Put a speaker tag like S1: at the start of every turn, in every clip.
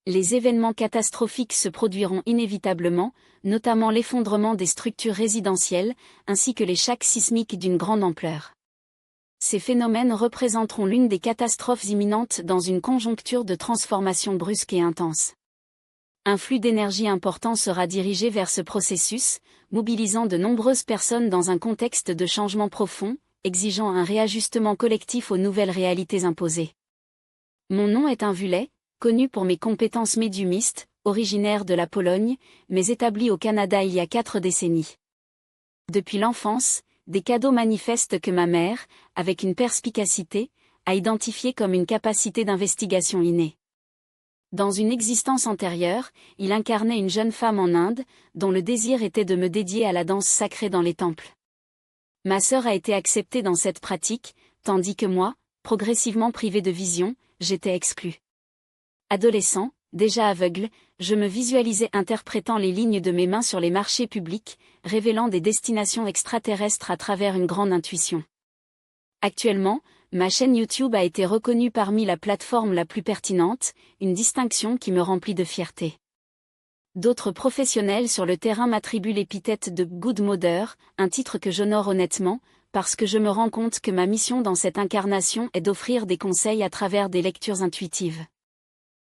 S1: Les événements catastrophiques se produiront inévitablement, notamment l'effondrement des structures résidentielles, ainsi que les shocks sismiques d'une grande ampleur. Ces phénomènes représenteront l'une des catastrophes imminentes dans une conjoncture de transformation brusque et intense. Un flux d'énergie important sera dirigé vers ce processus, mobilisant de nombreuses personnes dans un contexte de changement profond, exigeant un réajustement collectif aux nouvelles réalités imposées. Mon nom est un Vulet, connu pour mes compétences médiumistes, originaire de la Pologne, mais établi au Canada il y a 4 décennies. Depuis l'enfance, des cadeaux manifestent que ma mère, avec une perspicacité, a identifié comme une capacité d'investigation innée. Dans une existence antérieure, il incarnait une jeune femme en Inde, dont le désir était de me dédier à la danse sacrée dans les temples. Ma sœur a été acceptée dans cette pratique, tandis que moi, progressivement privé de vision, j'étais exclu. Adolescent, déjà aveugle, je me visualisais interprétant les lignes de mes mains sur les marchés publics, révélant des destinations extraterrestres à travers une grande intuition. Actuellement, ma chaîne YouTube a été reconnue parmi la plateforme la plus pertinente, une distinction qui me remplit de fierté. D'autres professionnels sur le terrain m'attribuent l'épithète de Good Mother, un titre que j'honore honnêtement, parce que je me rends compte que ma mission dans cette incarnation est d'offrir des conseils à travers des lectures intuitives.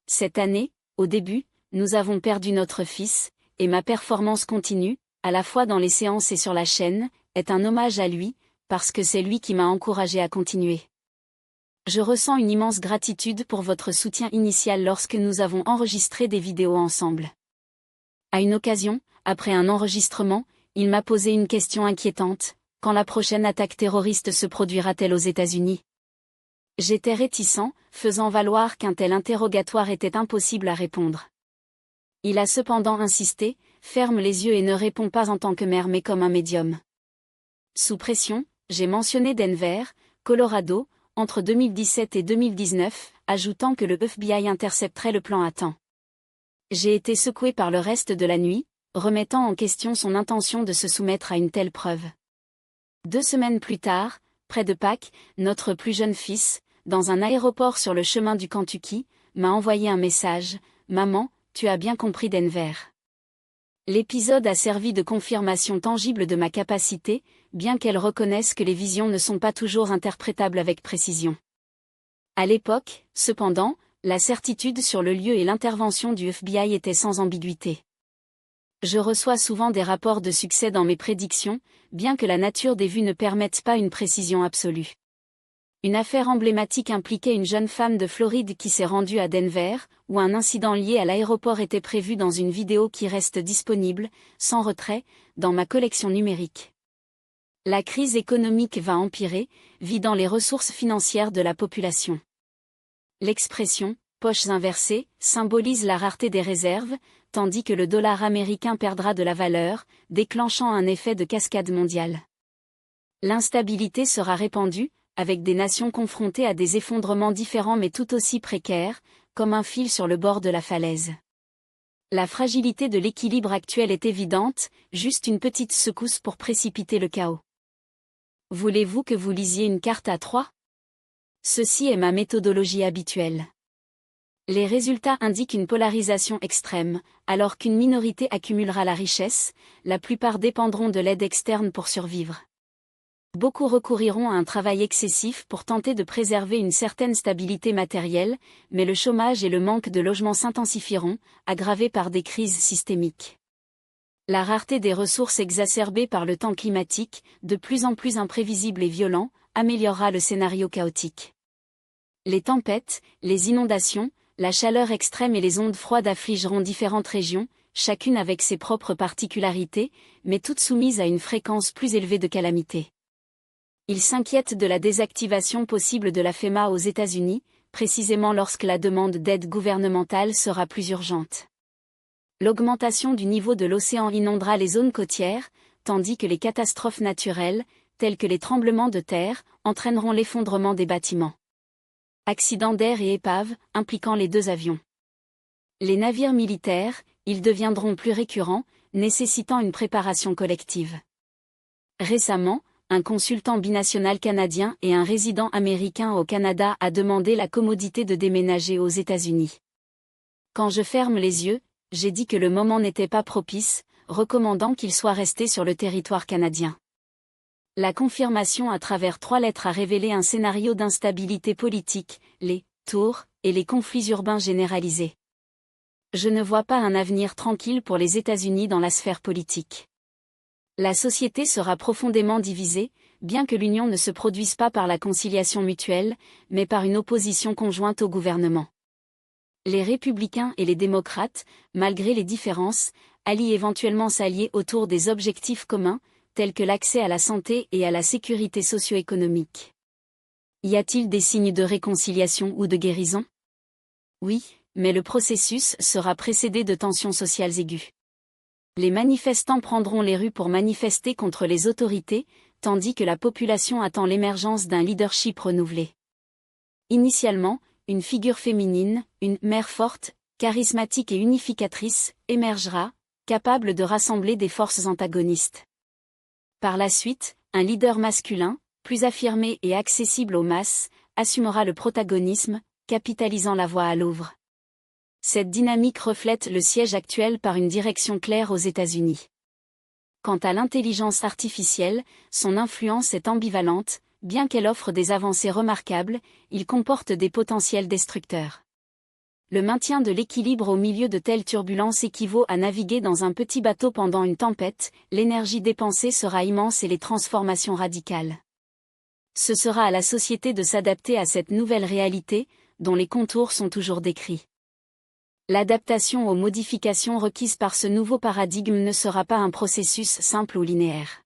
S1: Cette année, au début, nous avons perdu notre fils, et ma performance continue, à la fois dans les séances et sur la chaîne, est un hommage à lui, parce que c'est lui qui m'a encouragé à continuer. Je ressens une immense gratitude pour votre soutien initial lorsque nous avons enregistré des vidéos ensemble. À une occasion, après un enregistrement, il m'a posé une question inquiétante: quand la prochaine attaque terroriste se produira-t-elle aux États-Unis ? J'étais réticent, faisant valoir qu'un tel interrogatoire était impossible à répondre. Il a cependant insisté: ferme les yeux et ne réponds pas en tant que mère mais comme un médium. Sous pression, j'ai mentionné Denver, Colorado, entre 2017 et 2019, ajoutant que le FBI intercepterait le plan à temps. J'ai été secoué par le reste de la nuit, remettant en question son intention de se soumettre à une telle preuve. 2 semaines plus tard, près de Pâques, notre plus jeune fils, dans un aéroport sur le chemin du Kentucky, m'a envoyé un message: Maman, tu as bien compris Denver. L'épisode a servi de confirmation tangible de ma capacité, bien qu'elle reconnaisse que les visions ne sont pas toujours interprétables avec précision. À l'époque, cependant, la certitude sur le lieu et l'intervention du FBI étaient sans ambiguïté. Je reçois souvent des rapports de succès dans mes prédictions, bien que la nature des vues ne permette pas une précision absolue. Une affaire emblématique impliquait une jeune femme de Floride qui s'est rendue à Denver, où un incident lié à l'aéroport était prévu dans une vidéo qui reste disponible, sans retrait, dans ma collection numérique. La crise économique va empirer, vidant les ressources financières de la population. L'expression « poches inversées » symbolise la rareté des réserves, tandis que le dollar américain perdra de la valeur, déclenchant un effet de cascade mondiale. L'instabilité sera répandue, avec des nations confrontées à des effondrements différents mais tout aussi précaires, comme un fil sur le bord de la falaise. La fragilité de l'équilibre actuel est évidente, juste une petite secousse pour précipiter le chaos. Voulez-vous que vous lisiez une carte à 3 ? Ceci est ma méthodologie habituelle. Les résultats indiquent une polarisation extrême, alors qu'une minorité accumulera la richesse, la plupart dépendront de l'aide externe pour survivre. Beaucoup recouriront à un travail excessif pour tenter de préserver une certaine stabilité matérielle, mais le chômage et le manque de logements s'intensifieront, aggravés par des crises systémiques. La rareté des ressources exacerbée par le temps climatique, de plus en plus imprévisible et violent, améliorera le scénario chaotique. Les tempêtes, les inondations, la chaleur extrême et les ondes froides affligeront différentes régions, chacune avec ses propres particularités, mais toutes soumises à une fréquence plus élevée de calamités. Ils s'inquiètent de la désactivation possible de la FEMA aux États-Unis, précisément lorsque la demande d'aide gouvernementale sera plus urgente. L'augmentation du niveau de l'océan inondera les zones côtières, tandis que les catastrophes naturelles, telles que les tremblements de terre, entraîneront l'effondrement des bâtiments. Accidents d'air et épaves, impliquant les 2 avions. Les navires militaires, ils deviendront plus récurrents, nécessitant une préparation collective. Récemment, un consultant binational canadien et un résident américain au Canada a demandé la commodité de déménager aux États-Unis. Quand je ferme les yeux, j'ai dit que le moment n'était pas propice, recommandant qu'il soit resté sur le territoire canadien. La confirmation à travers 3 lettres a révélé un scénario d'instabilité politique, les tours et les conflits urbains généralisés. Je ne vois pas un avenir tranquille pour les États-Unis dans la sphère politique. La société sera profondément divisée, bien que l'union ne se produise pas par la conciliation mutuelle, mais par une opposition conjointe au gouvernement. Les républicains et les démocrates, malgré les différences, allient éventuellement s'allier autour des objectifs communs, tels que l'accès à la santé et à la sécurité socio-économique. Y a-t-il des signes de réconciliation ou de guérison? Oui, mais le processus sera précédé de tensions sociales aiguës. Les manifestants prendront les rues pour manifester contre les autorités, tandis que la population attend l'émergence d'un leadership renouvelé. Initialement, une figure féminine, une mère forte, charismatique et unificatrice, émergera, capable de rassembler des forces antagonistes. Par la suite, un leader masculin, plus affirmé et accessible aux masses, assumera le protagonisme, capitalisant la voix à l'ouvre. Cette dynamique reflète le siège actuel par une direction claire aux États-Unis. Quant à l'intelligence artificielle, son influence est ambivalente, bien qu'elle offre des avancées remarquables, il comporte des potentiels destructeurs. Le maintien de l'équilibre au milieu de telles turbulences équivaut à naviguer dans un petit bateau pendant une tempête, l'énergie dépensée sera immense et les transformations radicales. Ce sera à la société de s'adapter à cette nouvelle réalité, dont les contours sont toujours décrits. L'adaptation aux modifications requises par ce nouveau paradigme ne sera pas un processus simple ou linéaire.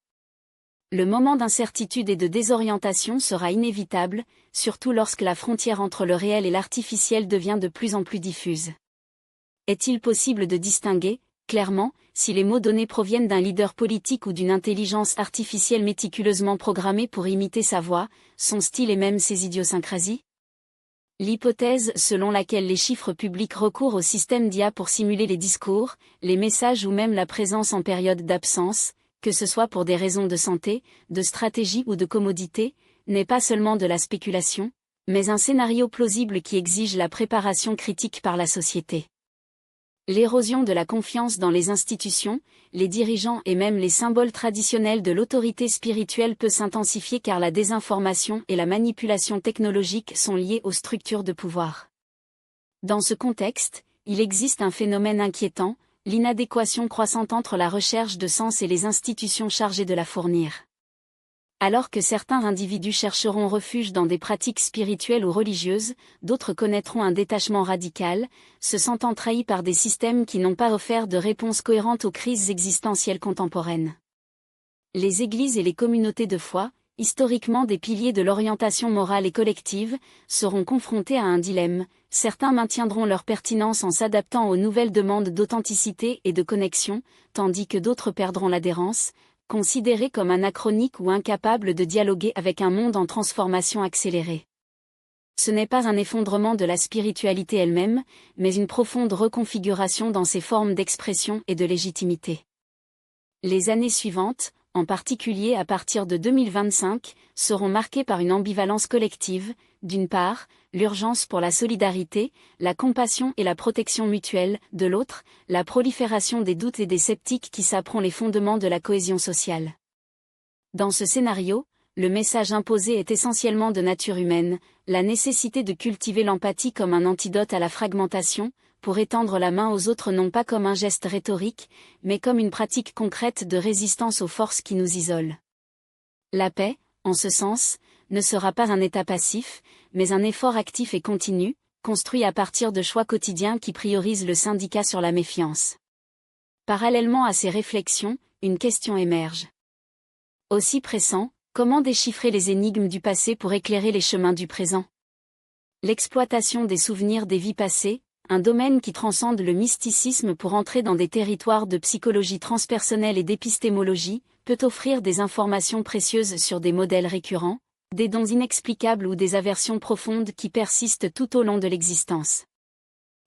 S1: Le moment d'incertitude et de désorientation sera inévitable, surtout lorsque la frontière entre le réel et l'artificiel devient de plus en plus diffuse. Est-il possible de distinguer, clairement, si les mots donnés proviennent d'un leader politique ou d'une intelligence artificielle méticuleusement programmée pour imiter sa voix, son style et même ses idiosyncrasies? L'hypothèse selon laquelle les chiffres publics recourent au système d'IA pour simuler les discours, les messages ou même la présence en période d'absence, que ce soit pour des raisons de santé, de stratégie ou de commodité, n'est pas seulement de la spéculation, mais un scénario plausible qui exige la préparation critique par la société. L'érosion de la confiance dans les institutions, les dirigeants et même les symboles traditionnels de l'autorité spirituelle peut s'intensifier car la désinformation et la manipulation technologique sont liées aux structures de pouvoir. Dans ce contexte, il existe un phénomène inquiétant, l'inadéquation croissante entre la recherche de sens et les institutions chargées de la fournir. Alors que certains individus chercheront refuge dans des pratiques spirituelles ou religieuses, d'autres connaîtront un détachement radical, se sentant trahis par des systèmes qui n'ont pas offert de réponse cohérente aux crises existentielles contemporaines. Les églises et les communautés de foi, historiquement des piliers de l'orientation morale et collective, seront confrontés à un dilemme. Certains maintiendront leur pertinence en s'adaptant aux nouvelles demandes d'authenticité et de connexion, tandis que d'autres perdront l'adhérence, considérés comme anachroniques ou incapables de dialoguer avec un monde en transformation accélérée. Ce n'est pas un effondrement de la spiritualité elle-même, mais une profonde reconfiguration dans ses formes d'expression et de légitimité. Les années suivantes, en particulier à partir de 2025, seront marquées par une ambivalence collective, d'une part, l'urgence pour la solidarité, la compassion et la protection mutuelle, de l'autre, la prolifération des doutes et des sceptiques qui saperont les fondements de la cohésion sociale. Dans ce scénario, le message imposé est essentiellement de nature humaine, la nécessité de cultiver l'empathie comme un antidote à la fragmentation, pour étendre la main aux autres non pas comme un geste rhétorique, mais comme une pratique concrète de résistance aux forces qui nous isolent. La paix, en ce sens, ne sera pas un état passif, mais un effort actif et continu, construit à partir de choix quotidiens qui priorisent le syndicat sur la méfiance. Parallèlement à ces réflexions, une question émerge. Aussi pressant, comment déchiffrer les énigmes du passé pour éclairer les chemins du présent? L'exploitation des souvenirs des vies passées, un domaine qui transcende le mysticisme pour entrer dans des territoires de psychologie transpersonnelle et d'épistémologie, peut offrir des informations précieuses sur des modèles récurrents, des dons inexplicables ou des aversions profondes qui persistent tout au long de l'existence.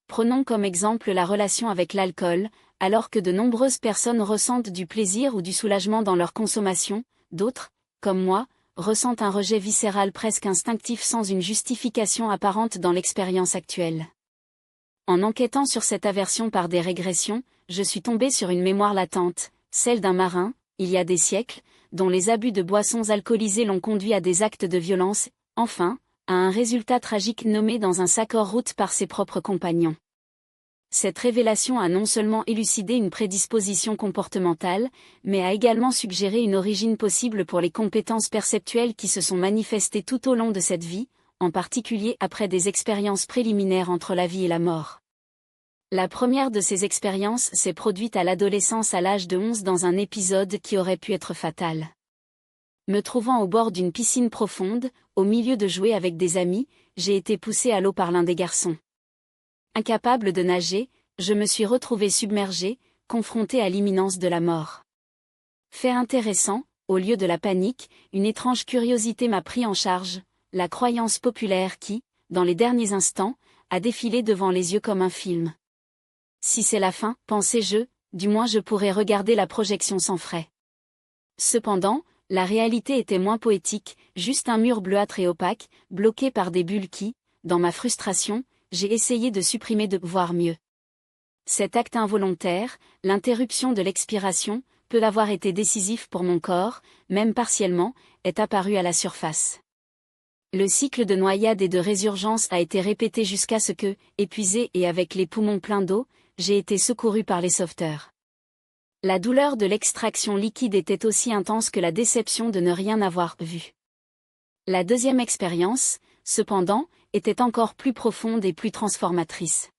S1: Prenons comme exemple la relation avec l'alcool, alors que de nombreuses personnes ressentent du plaisir ou du soulagement dans leur consommation, d'autres, comme moi, ressentent un rejet viscéral presque instinctif sans une justification apparente dans l'expérience actuelle. En enquêtant sur cette aversion par des régressions, je suis tombé sur une mémoire latente, celle d'un marin, il y a des siècles, dont les abus de boissons alcoolisées l'ont conduit à des actes de violence, enfin, à un résultat tragique nommé dans un sac hors route par ses propres compagnons. Cette révélation a non seulement élucidé une prédisposition comportementale, mais a également suggéré une origine possible pour les compétences perceptuelles qui se sont manifestées tout au long de cette vie, en particulier après des expériences préliminaires entre la vie et la mort. La première de ces expériences s'est produite à l'adolescence à l'âge de 11 dans un épisode qui aurait pu être fatal. Me trouvant au bord d'une piscine profonde, au milieu de jouer avec des amis, j'ai été poussé à l'eau par l'un des garçons. Incapable de nager, je me suis retrouvé submergé, confronté à l'imminence de la mort. Fait intéressant, au lieu de la panique, une étrange curiosité m'a pris en charge, la croyance populaire qui, dans les derniers instants, a défilé devant les yeux comme un film. Si c'est la fin, pensais-je, du moins je pourrais regarder la projection sans frais. Cependant, la réalité était moins poétique, juste un mur bleuâtre et opaque, bloqué par des bulles qui, dans ma frustration, j'ai essayé de supprimer de voir mieux. Cet acte involontaire, l'interruption de l'expiration, peut avoir été décisif pour mon corps, même partiellement, est apparu à la surface. Le cycle de noyade et de résurgence a été répété jusqu'à ce que, épuisé et avec les poumons pleins d'eau, j'ai été secouru par les sauveteurs. La douleur de l'extraction liquide était aussi intense que la déception de ne rien avoir vu. La deuxième expérience, cependant, était encore plus profonde et plus transformatrice.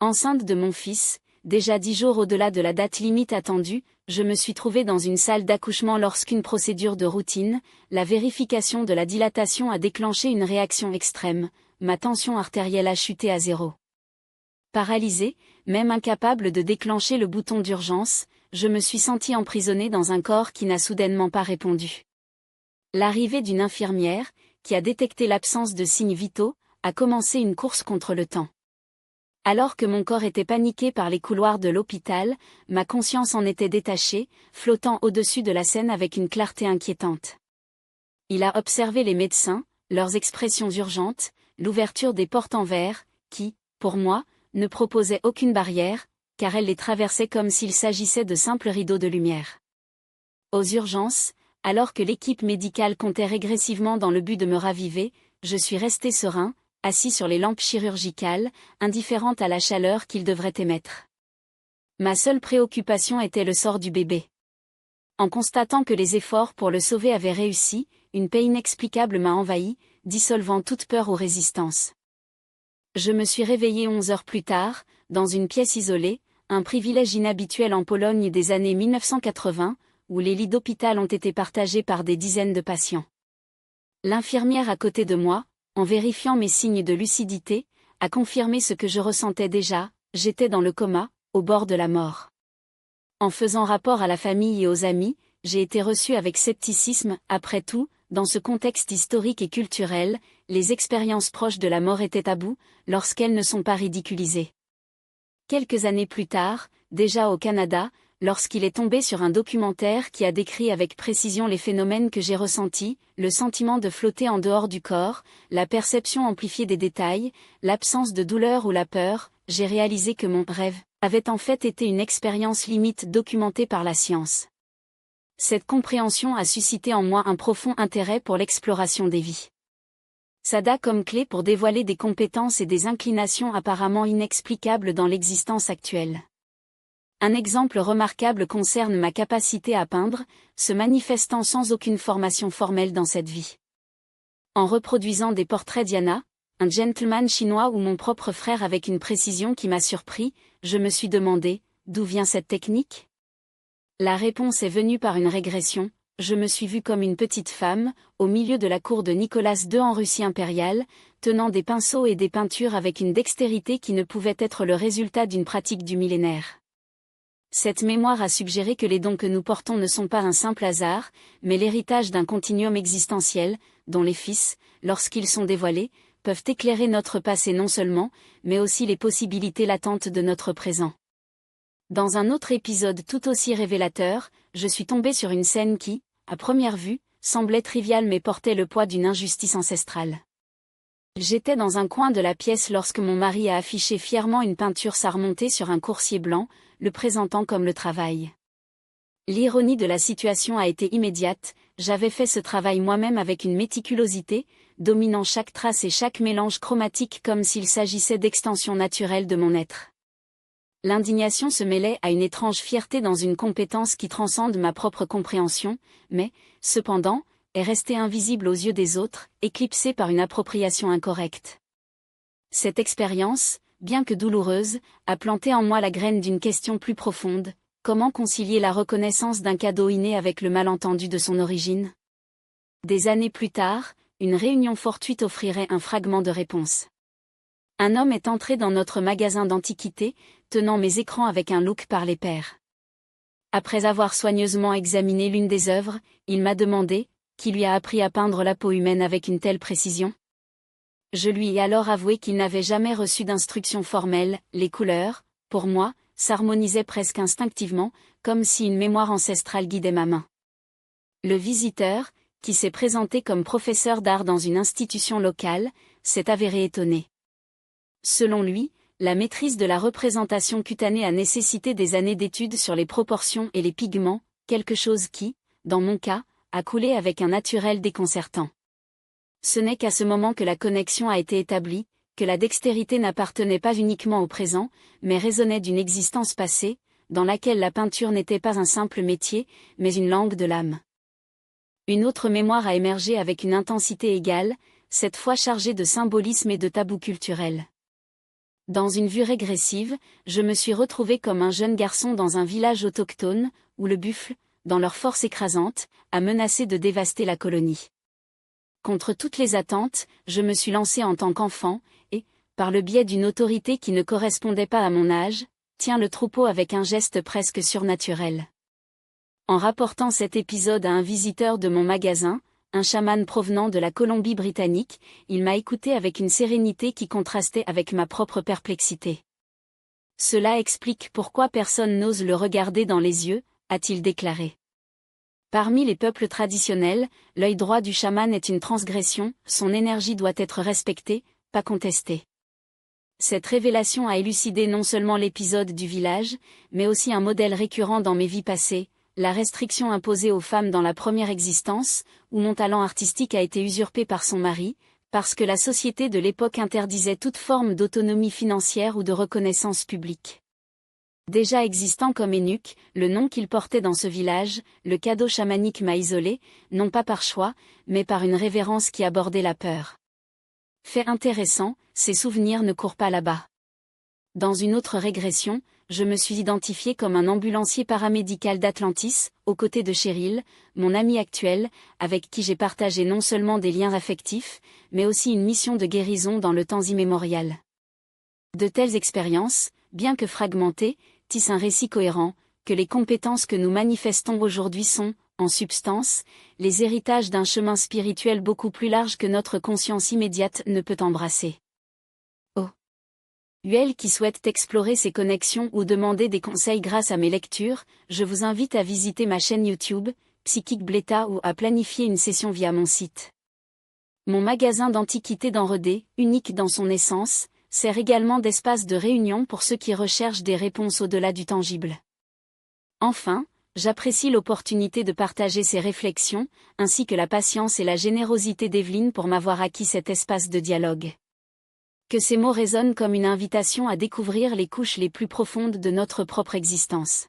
S1: Enceinte de mon fils, déjà 10 jours au-delà de la date limite attendue, je me suis trouvée dans une salle d'accouchement lorsqu'une procédure de routine, la vérification de la dilatation a déclenché une réaction extrême, ma tension artérielle a chuté à 0. Paralysée, même incapable de déclencher le bouton d'urgence, je me suis sentie emprisonnée dans un corps qui n'a soudainement pas répondu. L'arrivée d'une infirmière, qui a détecté l'absence de signes vitaux, a commencé une course contre le temps. Alors que mon corps était paniqué par les couloirs de l'hôpital, ma conscience en était détachée, flottant au-dessus de la scène avec une clarté inquiétante. Il a observé les médecins, leurs expressions urgentes, l'ouverture des portes en verre, qui, pour moi, ne proposaient aucune barrière, car elles les traversaient comme s'il s'agissait de simples rideaux de lumière. Aux urgences, alors que l'équipe médicale comptait régressivement dans le but de me raviver, je suis resté serein, assis sur les lampes chirurgicales, indifférente à la chaleur qu'ils devraient émettre. Ma seule préoccupation était le sort du bébé. En constatant que les efforts pour le sauver avaient réussi, une paix inexplicable m'a envahi, dissolvant toute peur ou résistance. Je me suis réveillé 11 heures plus tard, dans une pièce isolée, un privilège inhabituel en Pologne des années 1980, où les lits d'hôpital ont été partagés par des dizaines de patients. L'infirmière à côté de moi, en vérifiant mes signes de lucidité, a confirmé ce que je ressentais déjà, j'étais dans le coma, au bord de la mort. En faisant rapport à la famille et aux amis, j'ai été reçu avec scepticisme, après tout, dans ce contexte historique et culturel, les expériences proches de la mort étaient tabous, lorsqu'elles ne sont pas ridiculisées. Quelques années plus tard, déjà au Canada, lorsqu'il est tombé sur un documentaire qui a décrit avec précision les phénomènes que j'ai ressentis, le sentiment de flotter en dehors du corps, la perception amplifiée des détails, l'absence de douleur ou la peur, j'ai réalisé que mon rêve avait en fait été une expérience limite documentée par la science. Cette compréhension a suscité en moi un profond intérêt pour l'exploration des vies. Sada comme clé pour dévoiler des compétences et des inclinations apparemment inexplicables dans l'existence actuelle. Un exemple remarquable concerne ma capacité à peindre, se manifestant sans aucune formation formelle dans cette vie. En reproduisant des portraits d'Iana, un gentleman chinois ou mon propre frère avec une précision qui m'a surpris, je me suis demandé, d'où vient cette technique ? La réponse est venue par une régression, je me suis vue comme une petite femme, au milieu de la cour de Nicolas II en Russie impériale, tenant des pinceaux et des peintures avec une dextérité qui ne pouvait être le résultat d'une pratique du millénaire. Cette mémoire a suggéré que les dons que nous portons ne sont pas un simple hasard, mais l'héritage d'un continuum existentiel, dont les fils, lorsqu'ils sont dévoilés, peuvent éclairer notre passé non seulement, mais aussi les possibilités latentes de notre présent. Dans un autre épisode tout aussi révélateur, je suis tombé sur une scène qui, à première vue, semblait triviale mais portait le poids d'une injustice ancestrale. J'étais dans un coin de la pièce lorsque mon mari a affiché fièrement une peinture sarmentée sur un coursier blanc, le présentant comme le travail. L'ironie de la situation a été immédiate, j'avais fait ce travail moi-même avec une méticulosité, dominant chaque trace et chaque mélange chromatique comme s'il s'agissait d'extensions naturelles de mon être. L'indignation se mêlait à une étrange fierté dans une compétence qui transcende ma propre compréhension, mais, cependant, est restée invisible aux yeux des autres, éclipsée par une appropriation incorrecte. Cette expérience, bien que douloureuse, a planté en moi la graine d'une question plus profonde: comment concilier la reconnaissance d'un cadeau inné avec le malentendu de son origine? Des années plus tard, une réunion fortuite offrirait un fragment de réponse. Un homme est entré dans notre magasin d'antiquités, tenant mes écrans avec un look par les pairs. Après avoir soigneusement examiné l'une des œuvres, il m'a demandé: qui lui a appris à peindre la peau humaine avec une telle précision? Je lui ai alors avoué qu'il n'avait jamais reçu d'instructions formelles. Les couleurs, pour moi, s'harmonisaient presque instinctivement, comme si une mémoire ancestrale guidait ma main. Le visiteur, qui s'est présenté comme professeur d'art dans une institution locale, s'est avéré étonné. Selon lui, la maîtrise de la représentation cutanée a nécessité des années d'études sur les proportions et les pigments, quelque chose qui, dans mon cas, a coulé avec un naturel déconcertant. Ce n'est qu'à ce moment que la connexion a été établie, que la dextérité n'appartenait pas uniquement au présent, mais résonnait d'une existence passée, dans laquelle la peinture n'était pas un simple métier, mais une langue de l'âme. Une autre mémoire a émergé avec une intensité égale, cette fois chargée de symbolisme et de tabous culturels. Dans une vue régressive, je me suis retrouvé comme un jeune garçon dans un village autochtone, où le buffle, dans leur force écrasante, a menacé de dévaster la colonie. Contre toutes les attentes, je me suis lancé en tant qu'enfant, et, par le biais d'une autorité qui ne correspondait pas à mon âge, tient le troupeau avec un geste presque surnaturel. En rapportant cet épisode à un visiteur de mon magasin, un chaman provenant de la Colombie-Britannique, il m'a écouté avec une sérénité qui contrastait avec ma propre perplexité. Cela explique pourquoi personne n'ose le regarder dans les yeux, a-t-il déclaré. Parmi les peuples traditionnels, l'œil droit du chaman est une transgression, son énergie doit être respectée, pas contestée. Cette révélation a élucidé non seulement l'épisode du village, mais aussi un modèle récurrent dans mes vies passées, la restriction imposée aux femmes dans la première existence, où mon talent artistique a été usurpé par son mari, parce que la société de l'époque interdisait toute forme d'autonomie financière ou de reconnaissance publique. Déjà existant comme eunuque, le nom qu'il portait dans ce village, le cadeau chamanique m'a isolé, non pas par choix, mais par une révérence qui abordait la peur. Fait intéressant, ces souvenirs ne courent pas là-bas. Dans une autre régression, je me suis identifié comme un ambulancier paramédical d'Atlantis, aux côtés de Cheryl, mon amie actuelle, avec qui j'ai partagé non seulement des liens affectifs, mais aussi une mission de guérison dans le temps immémorial. De telles expériences, bien que fragmentées, tissent un récit cohérent, que les compétences que nous manifestons aujourd'hui sont, en substance, les héritages d'un chemin spirituel beaucoup plus large que notre conscience immédiate ne peut embrasser. Elle qui souhaite explorer ces connexions ou demander des conseils grâce à mes lectures, je vous invite à visiter ma chaîne YouTube, Psychique Bleta, ou à planifier une session via mon site. Mon magasin d'antiquités d'Enredé, unique dans son essence, sert également d'espace de réunion pour ceux qui recherchent des réponses au-delà du tangible. Enfin, j'apprécie l'opportunité de partager ces réflexions, ainsi que la patience et la générosité d'Evelyne pour m'avoir acquis cet espace de dialogue. Que ces mots résonnent comme une invitation à découvrir les couches les plus profondes de notre propre existence.